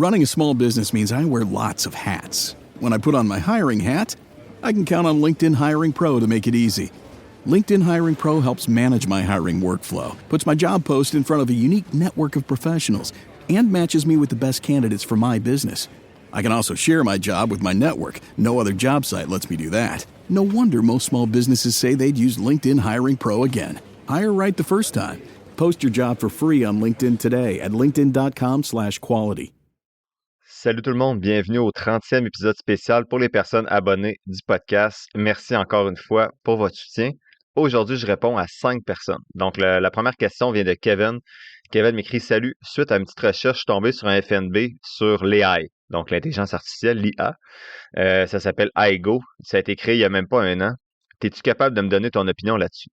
Running a small business means I wear lots of hats. When I put on my hiring hat, I can count on LinkedIn Hiring Pro to make it easy. LinkedIn Hiring Pro helps manage my hiring workflow, puts my job post in front of a unique network of professionals, and matches me with the best candidates for my business. I can also share my job with my network. No other job site lets me do that. No wonder most small businesses say they'd use LinkedIn Hiring Pro again. Hire right the first time. Post your job for free on LinkedIn today at linkedin.com/quality. Salut tout le monde, bienvenue au 30e épisode spécial pour les personnes abonnées du podcast. Merci encore une fois pour votre soutien. Aujourd'hui, je réponds à 5 personnes. Donc, la première question vient de Kevin. Kevin m'écrit « Salut, suite à une petite recherche, je suis tombé sur un FNB sur l'AI, donc l'intelligence artificielle, l'IA. Ça s'appelle AIGO. Ça a été créé il n'y a même pas un an. Es-tu capable de me donner ton opinion là-dessus? »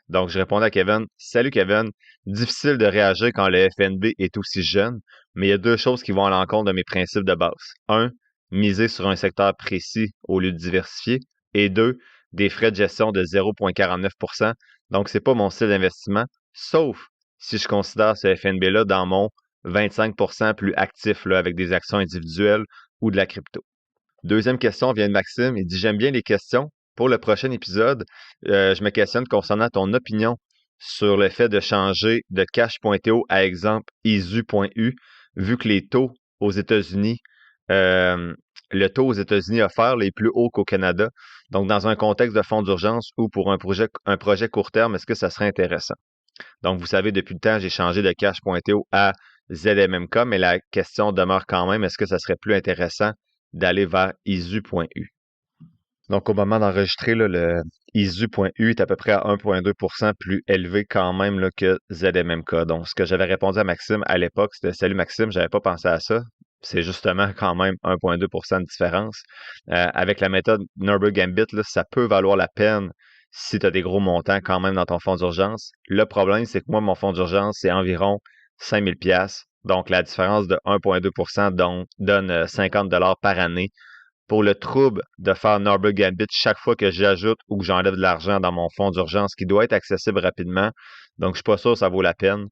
Donc, je répondais à Kevin, « Salut Kevin, difficile de réagir quand le FNB est aussi jeune, mais il y a deux choses qui vont à l'encontre de mes principes de base. Un, miser sur un secteur précis au lieu de diversifier. Et deux, des frais de gestion de 0,49%. Donc, c'est pas mon style d'investissement, sauf si je considère ce FNB-là dans mon 25% plus actif là, avec des actions individuelles ou de la crypto. Deuxième question vient de Maxime. Il dit « J'aime bien les questions. Pour le prochain épisode, je me questionne concernant ton opinion sur le fait de changer de cash.to à exemple isu.u, vu que les taux aux États-Unis, le taux aux États-Unis offert est plus haut qu'au Canada. Donc, dans un contexte de fonds d'urgence ou pour un projet court terme, est-ce que ça serait intéressant? Donc, vous savez, depuis le temps, j'ai changé de cash.to à ZMMK, mais la question demeure quand même, est-ce que ça serait plus intéressant d'aller vers isu.u? Donc, au moment d'enregistrer, là, le isu.u est à peu près à 1,2% plus élevé quand même là, que ZMMK. Donc, ce que j'avais répondu à Maxime à l'époque, c'était « Salut Maxime, j'avais pas pensé à ça. » C'est justement quand même 1,2% de différence. Avec la méthode Norbert Gambit, là, ça peut valoir la peine si tu as des gros montants quand même dans ton fonds d'urgence. Le problème, c'est que moi, mon fonds d'urgence, c'est environ 5 000 $. Donc, la différence de 1,2% donne 50 $ par année. Pour le trouble de faire Norbert Gambit chaque fois que j'ajoute ou que j'enlève de l'argent dans mon fonds d'urgence qui doit être accessible rapidement. Donc, je suis pas sûr que ça vaut la peine.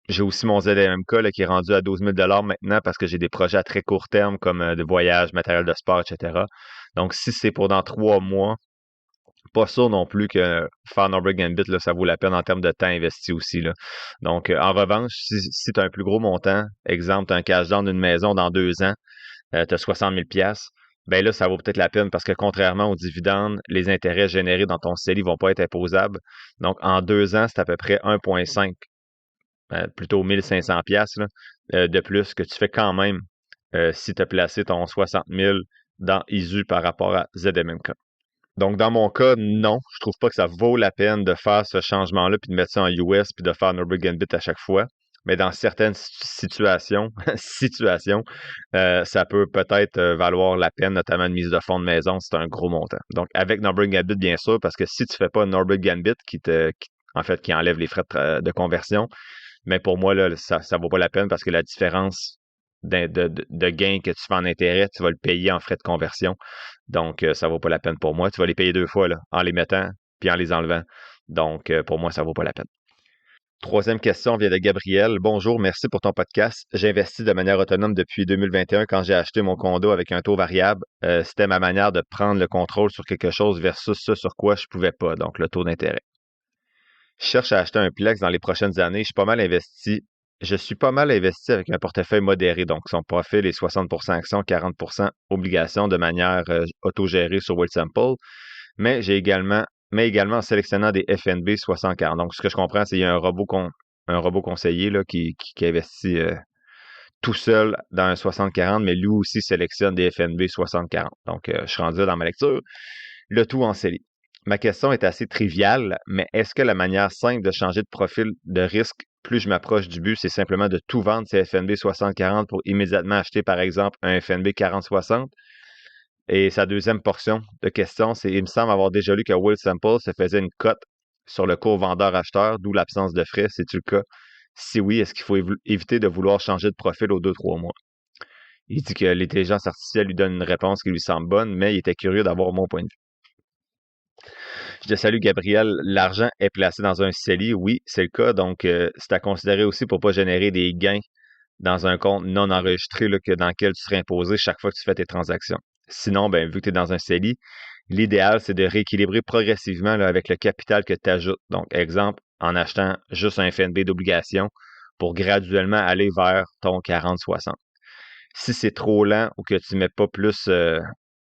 J'ai aussi mon ZMMK là, qui est rendu à 12 000 $ maintenant parce que j'ai des projets à très court terme comme de voyage, matériel de sport, etc. Donc, si c'est pour dans 3 mois, pas sûr non plus que faire Norbert Gambit, là, ça vaut la peine en termes de temps investi aussi. Là. Donc, en revanche, si tu as un plus gros montant, exemple, tu as un cash down d'une maison dans 2 ans, tu as 60 000 $, ben là, ça vaut peut-être la peine parce que contrairement aux dividendes, les intérêts générés dans ton CELI ne vont pas être imposables. Donc, en 2 ans, c'est à peu près 1,5, plutôt 1 500 $ de plus que tu fais quand même si tu as placé ton 60 000 dans ISU par rapport à ZMMK. Donc, dans mon cas, non, je trouve pas que ça vaut la peine de faire ce changement-là puis de mettre ça en US puis de faire Norbert Gambit à chaque fois. Mais dans certaines situations, ça peut peut-être valoir la peine, notamment une mise de fonds de maison, si c'est un gros montant. Donc, avec Norbert Gambit, bien sûr, parce que si tu fais pas Norbert Gambit, qui enlève les frais de conversion, mais pour moi, là, ça vaut pas la peine parce que la différence de gain que tu fais en intérêt, tu vas le payer en frais de conversion. Donc, ça vaut pas la peine pour moi. Tu vas les payer 2 fois, là, en les mettant puis en les enlevant. Donc, pour moi, ça vaut pas la peine. Troisième question vient de Gabriel. Bonjour, merci pour ton podcast. J'investis de manière autonome depuis 2021 quand j'ai acheté mon condo avec un taux variable. C'était ma manière de prendre le contrôle sur quelque chose versus ce sur quoi je pouvais pas, donc le taux d'intérêt. Je cherche à acheter un Plex dans les prochaines années. Je suis pas mal investi. Je suis pas mal investi avec un portefeuille modéré, donc son profil est 60% actions, 40% obligations de manière autogérée sur Wealthsimple. Mais également en sélectionnant des FNB 60-40. Donc, ce que je comprends, c'est qu'il y a un robot conseiller là, qui investit tout seul dans un 60-40, mais lui aussi sélectionne des FNB 60-40. Donc, je suis rendu là dans ma lecture. Le tout en série. Ma question est assez triviale, mais est-ce que la manière simple de changer de profil de risque, plus je m'approche du but, c'est simplement de tout vendre ces FNB 60-40 pour immédiatement acheter, par exemple, un FNB 40-60? Et sa deuxième portion de question, c'est il me semble avoir déjà lu que Wealthsimple se faisait une cote sur le cours vendeur-acheteur, d'où l'absence de frais. C'est-tu le cas? Si oui, est-ce qu'il faut éviter de vouloir changer de profil aux 2-3 mois? Il dit que l'intelligence artificielle lui donne une réponse qui lui semble bonne, mais il était curieux d'avoir mon point de vue. Je te salue, Gabriel. L'argent est placé dans un CELI. Oui, c'est le cas. Donc, c'est à considérer aussi pour ne pas générer des gains dans un compte non enregistré là, dans lequel tu serais imposé chaque fois que tu fais tes transactions. Sinon, ben, vu que tu es dans un CELI, l'idéal, c'est de rééquilibrer progressivement là, avec le capital que tu ajoutes. Donc, exemple, en achetant juste un FNB d'obligation pour graduellement aller vers ton 40-60. Si c'est trop lent ou que tu ne mets pas plus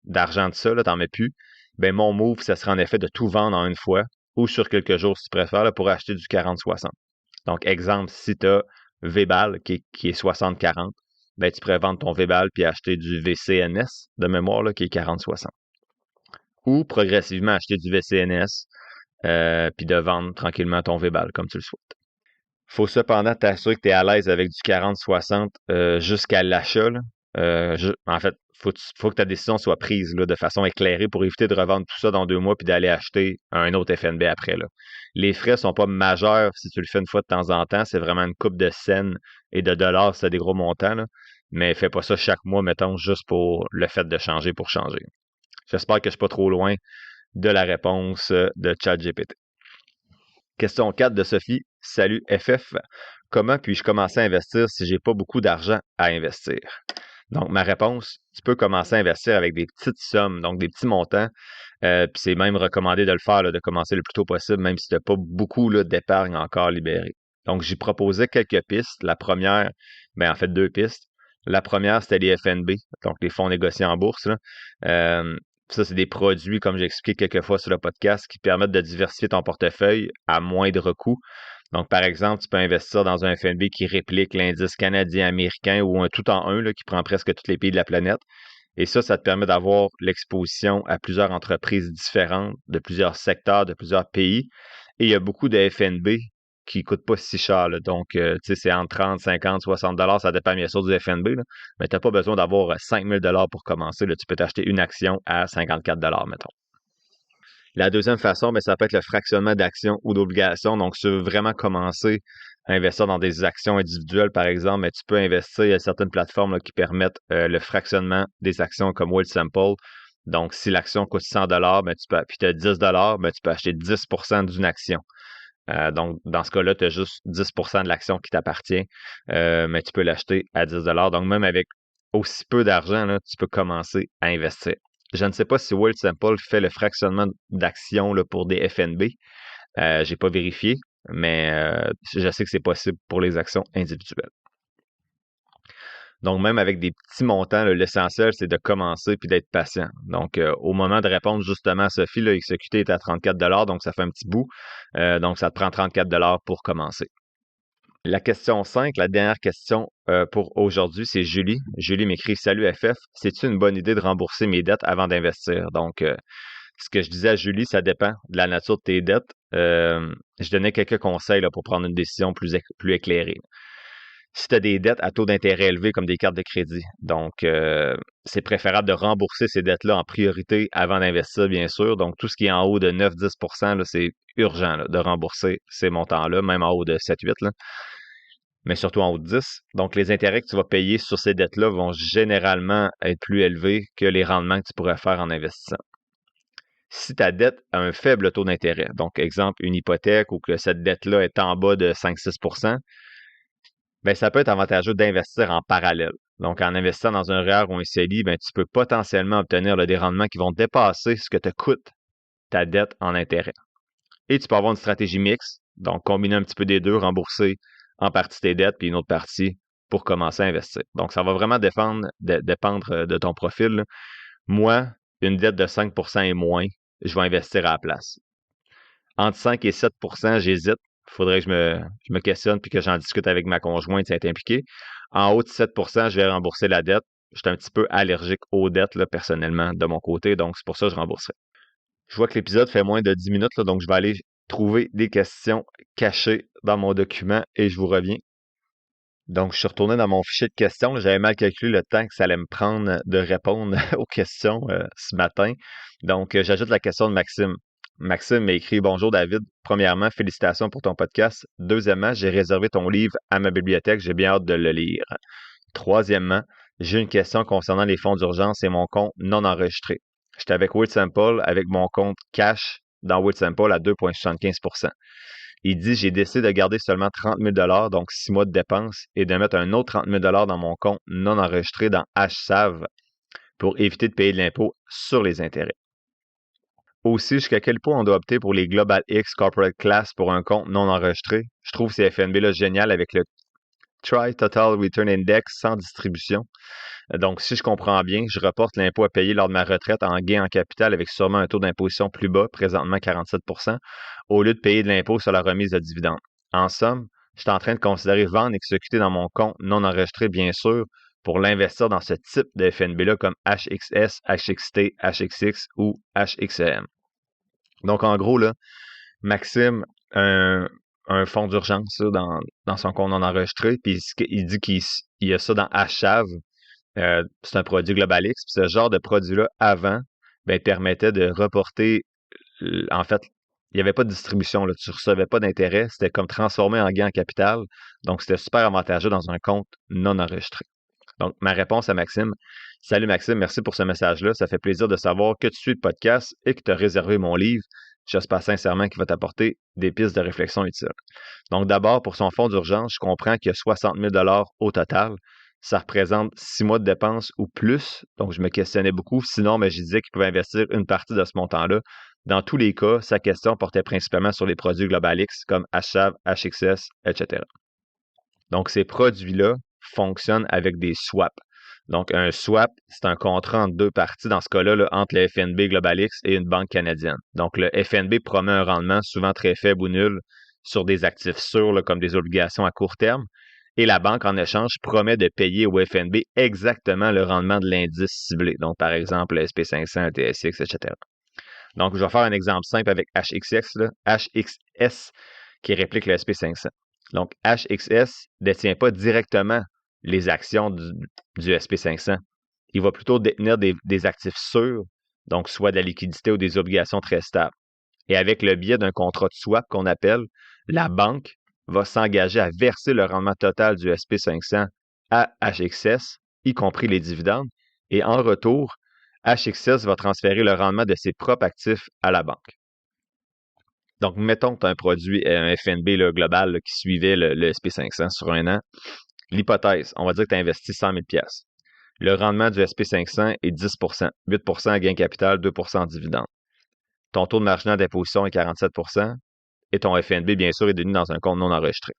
d'argent de ça, tu n'en mets plus, ben mon move, ça serait en effet de tout vendre en une fois ou sur quelques jours si tu préfères là, pour acheter du 40-60. Donc, exemple, si tu as VBAL qui est 60-40, ben, tu pourrais vendre ton VBAL puis acheter du VCNS de mémoire là, qui est 40-60. Ou progressivement acheter du VCNS puis de vendre tranquillement ton VBAL comme tu le souhaites. Faut cependant t'assurer que tu es à l'aise avec du 40-60 jusqu'à l'achat. En fait, faut que ta décision soit prise là, de façon éclairée pour éviter de revendre tout ça dans 2 mois puis d'aller acheter un autre FNB après. Là. Les frais sont pas majeurs si tu le fais une fois de temps en temps. C'est vraiment une coupe de cents et de dollars, c'est des gros montants. Là. Mais fais pas ça chaque mois, mettons, juste pour le fait de changer pour changer. J'espère que je suis pas trop loin de la réponse de ChatGPT. Question 4 de Sophie. Salut FF. Comment puis-je commencer à investir si j'ai pas beaucoup d'argent à investir? Donc, ma réponse, tu peux commencer à investir avec des petites sommes, donc des petits montants. Puis c'est même recommandé de le faire, là, de commencer le plus tôt possible, même si tu n'as pas beaucoup là, d'épargne encore libérée. Donc, j'y proposais quelques pistes. La première, en fait, 2 pistes. La première, c'était les FNB, donc les fonds négociés en bourse. Là. Ça, c'est des produits, comme j'ai expliqué quelques fois sur le podcast, qui permettent de diversifier ton portefeuille à moindre coût. Donc, par exemple, tu peux investir dans un FNB qui réplique l'indice canadien-américain ou un tout en un là, qui prend presque tous les pays de la planète. Et ça te permet d'avoir l'exposition à plusieurs entreprises différentes, de plusieurs secteurs, de plusieurs pays. Et il y a beaucoup de FNB qui ne coûtent pas si cher. Là. Donc, tu sais, c'est entre 30, 50, 60 dollars, ça dépend bien sûr du FNB. Là. Mais tu n'as pas besoin d'avoir 5 000 dollars pour commencer. Là. Tu peux t'acheter une action à 54 dollars, mettons. La deuxième façon, ça peut être le fractionnement d'actions ou d'obligations. Donc, si tu veux vraiment commencer à investir dans des actions individuelles, par exemple, mais tu peux investir, il y a certaines plateformes là, qui permettent le fractionnement des actions comme Wealthsimple. Donc, si l'action coûte 100 dollars, puis tu as 10 dollars, tu peux acheter 10 d'une action. Donc, dans ce cas-là, tu as juste 10 de l'action qui t'appartient, mais tu peux l'acheter à 10 dollars. Donc, même avec aussi peu d'argent, là, tu peux commencer à investir. Je ne sais pas si Wealthsimple fait le fractionnement d'actions là, pour des FNB. J'ai pas vérifié, mais je sais que c'est possible pour les actions individuelles. Donc, même avec des petits montants, là, l'essentiel, c'est de commencer puis d'être patient. Donc, au moment de répondre justement à Sophie, là, XQT est à 34 dollars, donc ça fait un petit bout. Donc, ça te prend 34 dollars pour commencer. La question 5, la dernière question pour aujourd'hui, c'est Julie. Julie m'écrit « Salut FF, c'est-tu une bonne idée de rembourser mes dettes avant d'investir? » Donc, ce que je disais à Julie, ça dépend de la nature de tes dettes. Je donnais quelques conseils là, pour prendre une décision plus éclairée. Si tu as des dettes à taux d'intérêt élevé comme des cartes de crédit, donc c'est préférable de rembourser ces dettes-là en priorité avant d'investir, bien sûr. Donc, tout ce qui est en haut de 9-10 là, c'est urgent là, de rembourser ces montants-là, même en haut de 7-8 là, mais surtout en haut de 10. Donc, les intérêts que tu vas payer sur ces dettes-là vont généralement être plus élevés que les rendements que tu pourrais faire en investissant. Si ta dette a un faible taux d'intérêt, donc exemple une hypothèque ou que cette dette-là est en bas de 5-6 ça peut être avantageux d'investir en parallèle. Donc, en investissant dans un REER ou un CELI, tu peux potentiellement obtenir des rendements qui vont dépasser ce que te coûte ta dette en intérêt. Et tu peux avoir une stratégie mixte, donc combiner un petit peu des deux, rembourser en partie tes dettes, puis une autre partie pour commencer à investir. Donc, ça va vraiment dépendre de ton profil. Là. Moi, une dette de 5 et moins, je vais investir à la place. Entre 5 et 7 j'hésite. Il faudrait que je me questionne puis que j'en discute avec ma conjointe si elle est impliquée. En haut de 7 je vais rembourser la dette. Je suis un petit peu allergique aux dettes, là, personnellement, de mon côté, donc c'est pour ça que je rembourserai. Je vois que l'épisode fait moins de 10 minutes, là, donc je vais aller trouver des questions cachées dans mon document et je vous reviens. Donc, je suis retourné dans mon fichier de questions. J'avais mal calculé le temps que ça allait me prendre de répondre aux questions ce matin. Donc, j'ajoute la question de Maxime. Maxime m'a écrit « Bonjour David. Premièrement, félicitations pour ton podcast. Deuxièmement, j'ai réservé ton livre à ma bibliothèque. J'ai bien hâte de le lire. Troisièmement, j'ai une question concernant les fonds d'urgence et mon compte non enregistré. J'étais avec Wealthsimple avec mon compte cash dans Wealthsimple à 2,75 %. Il dit, j'ai décidé de garder seulement 30 000 donc 6 mois de dépenses, et de mettre un autre 30 000 dans mon compte non enregistré dans HSAV pour éviter de payer de l'impôt sur les intérêts. Aussi, jusqu'à quel point on doit opter pour les Global X Corporate Class pour un compte non enregistré. Je trouve ces FNB-là génial avec le Try Total Return Index sans distribution. Donc, si je comprends bien, je reporte l'impôt à payer lors de ma retraite en gain en capital avec sûrement un taux d'imposition plus bas, présentement 47 au lieu de payer de l'impôt sur la remise de dividendes. En somme, je suis en train de considérer vendre et exécuter dans mon compte non enregistré, bien sûr, pour l'investir dans ce type de FNB-là comme HXS, HXT, HXX ou HXEM. Donc, en gros, là, Maxime, un fonds d'urgence dans son compte non enregistré, puis il dit qu'il y a ça dans HSAV. C'est un produit GlobalX. Puis ce genre de produit-là, avant, permettait de reporter. En fait, il n'y avait pas de distribution. Là, tu ne recevais pas d'intérêt. C'était comme transformé en gain en capital. Donc, c'était super avantageux dans un compte non enregistré. Donc, ma réponse à Maxime. Salut Maxime, merci pour ce message-là. Ça fait plaisir de savoir que tu suis le podcast et que tu as réservé mon livre. J'espère sincèrement qu'il va t'apporter des pistes de réflexion utiles. Donc, d'abord, pour son fonds d'urgence, je comprends qu'il y a 60 000 au total. Ça représente 6 mois de dépenses ou plus. Donc, je me questionnais beaucoup. Sinon, je disais qu'il pouvait investir une partie de ce montant-là. Dans tous les cas, sa question portait principalement sur les produits GlobalX comme HSAV, HXS, etc. Donc, ces produits-là fonctionnent avec des swaps. Donc, un swap, c'est un contrat entre deux parties, dans ce cas-là, là, entre le FNB GlobalX et une banque canadienne. Donc, le FNB promet un rendement souvent très faible ou nul sur des actifs sûrs, là, comme des obligations à court terme. Et la banque, en échange, promet de payer au FNB exactement le rendement de l'indice ciblé. Donc, par exemple, le SP500, le TSX, etc. Donc, je vais faire un exemple simple avec HXX, là, HXS, qui réplique le SP500. Donc, HXS ne détient pas directement les actions du SP500. Il va plutôt détenir des actifs sûrs, donc soit de la liquidité ou des obligations très stables. Et avec le biais d'un contrat de swap qu'on appelle, la banque va s'engager à verser le rendement total du SP500 à HXS, y compris les dividendes, et en retour, HXS va transférer le rendement de ses propres actifs à la banque. Donc, mettons que tu as un produit, un FNB là, global là, qui suivait le SP500 sur un an. L'hypothèse, on va dire que tu as investi 100 000 $. Le rendement du SP500 est 10 8 à gain capital, 2 en dividende. Ton taux de marginal d'imposition est 47 et ton FNB, bien sûr, est devenu dans un compte non enregistré.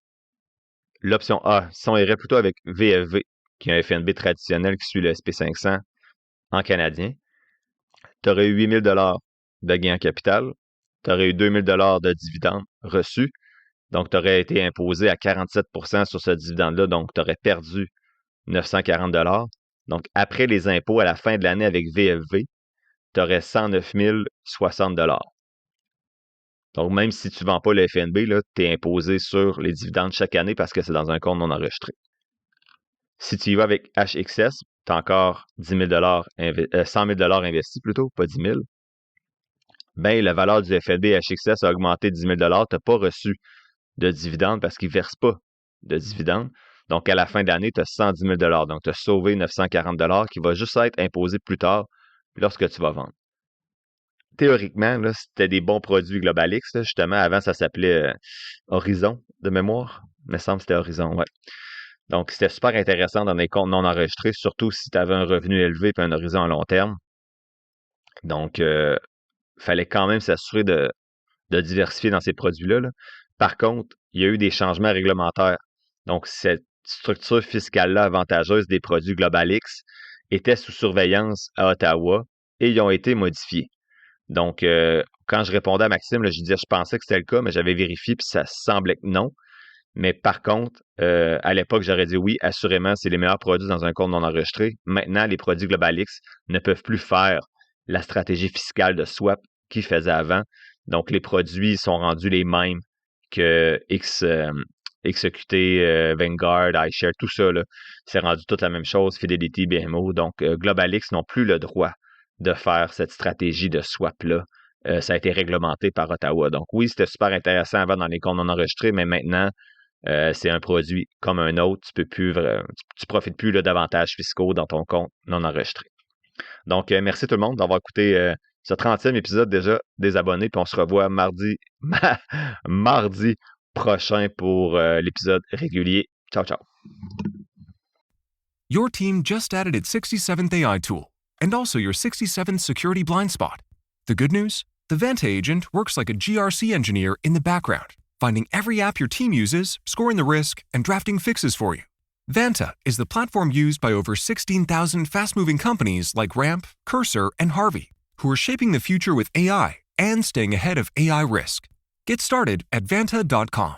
L'option A, si on irait plutôt avec VFV, qui est un FNB traditionnel qui suit le SP500 en canadien, tu aurais eu 8 000 $ de gain en capital, tu aurais eu 2 000 $ de dividendes reçus, donc tu aurais été imposé à 47 sur ce dividende-là, donc tu aurais perdu 940 $. Donc, après les impôts à la fin de l'année avec VFV, tu aurais 109 060 $. Donc, même si tu ne vends pas le FNB, tu es imposé sur les dividendes chaque année parce que c'est dans un compte non enregistré. Si tu y vas avec HXS, tu as encore 100 000 investis plutôt, pas 10 000. La valeur du FNB HXS a augmenté de 10 000 $. Tu n'as pas reçu de dividendes parce qu'ils ne versent pas de dividendes. Donc, à la fin de l'année, tu as 110 000 $. Donc, tu as sauvé 940 $ qui va juste être imposé plus tard lorsque tu vas vendre. Théoriquement, là, c'était des bons produits GlobalX. Là, justement, avant, ça s'appelait Horizon de mémoire. Il me semble que c'était Horizon, ouais. Donc, c'était super intéressant dans des comptes non enregistrés, surtout si tu avais un revenu élevé et un horizon à long terme. Donc, il fallait quand même s'assurer de diversifier dans ces produits-là. Là. Par contre, il y a eu des changements réglementaires. Donc, cette structure fiscale-là avantageuse des produits GlobalX était sous surveillance à Ottawa et ils ont été modifiés. Donc, quand je répondais à Maxime, là, je disais je pensais que c'était le cas, mais j'avais vérifié puis ça semblait que non. Mais par contre, à l'époque, j'aurais dit oui, assurément, c'est les meilleurs produits dans un compte non enregistré. Maintenant, les produits GlobalX ne peuvent plus faire la stratégie fiscale de swap qu'ils faisaient avant. Donc, les produits sont rendus les mêmes que XEQT, Vanguard, iShare, tout ça. Là, c'est rendu toute la même chose, Fidelity, BMO. Donc, GlobalX n'ont plus le droit de faire cette stratégie de swap-là. Ça a été réglementé par Ottawa. Donc, oui, c'était super intéressant avant dans les comptes non enregistrés, mais maintenant, c'est un produit comme un autre. Tu profites plus d'avantages fiscaux dans ton compte non enregistré. Donc, merci tout le monde d'avoir écouté ce 30e épisode déjà des abonnés. Puis on se revoit mardi prochain pour l'épisode régulier. Ciao, ciao. Your team just added its 67th AI tool, and also your 67th security blind spot. The good news? The Vanta agent works like a GRC engineer in the background, finding every app your team uses, scoring the risk, and drafting fixes for you. Vanta is the platform used by over 16,000 fast-moving companies like Ramp, Cursor, and Harvey, who are shaping the future with AI and staying ahead of AI risk. Get started at Vanta.com.